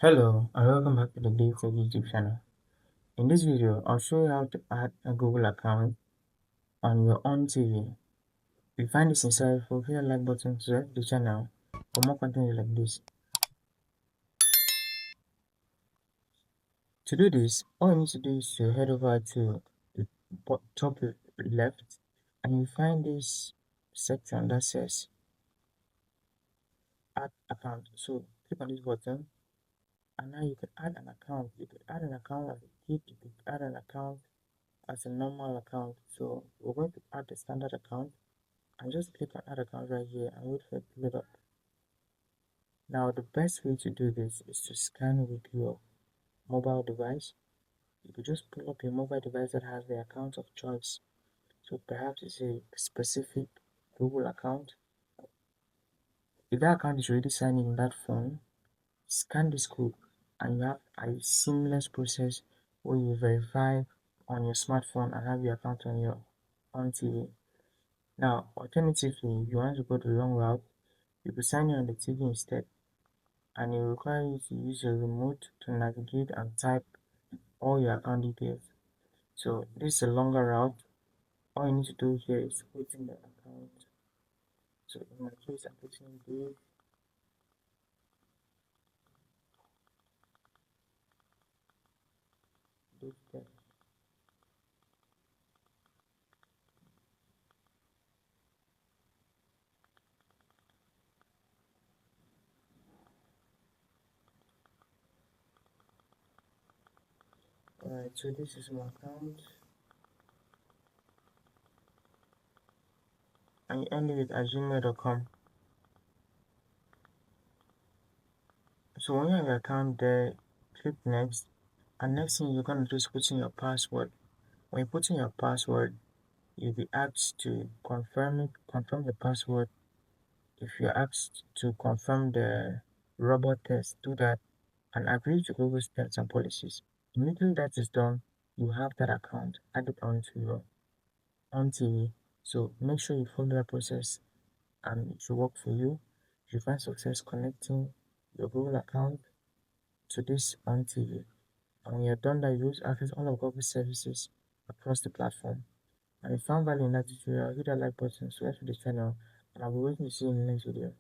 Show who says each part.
Speaker 1: Hello and welcome back to the DaveTech YouTube channel. In this video, I'll show you how to add a Google account on your Onn TV. If you find this insightful, hit the like button to subscribe to the channel for more content like this. To do this, all you need to do is to head over to the top left and you find this section that says add account. So click on this button and now you can add an account. You can add an account as a kid, you can add an account as a normal account. So we're going to add the standard account and just click on add account right here and wait for it to load up. Now the best way to do this is to scan with your mobile device. You could just pull up your mobile device that has the account of choice. So perhaps it's a specific Google account. If that account is already signed in that phone, scan this code and you have a seamless process where you verify on your smartphone and have your account on your Onn TV. Now, alternatively, if you want to go the long route, you could sign in on the TV instead, and it will require you to use your remote to navigate and type all your account details. So this is a longer route. All you need to do here is put in the account. So in my case, I'm putting DaveTech. Alright, so this is my account, and you end it with gmail.com. So when you have your account there, click next, and next thing you're gonna do is put in your password. When you put in your password, you'll be asked to confirm the password. If you're asked to confirm the robot test, do that and agree to Google's terms and policies. Immediately that is done, you have that account added onto your Onn TV. So make sure you follow that process and it should work for you. If you find success connecting your Google account to this Onn TV, and when you're done that, you will access all of Google's services across the platform. And if you found value in that tutorial, hit that like button, subscribe to the channel, and I'll be waiting to see you in the next video.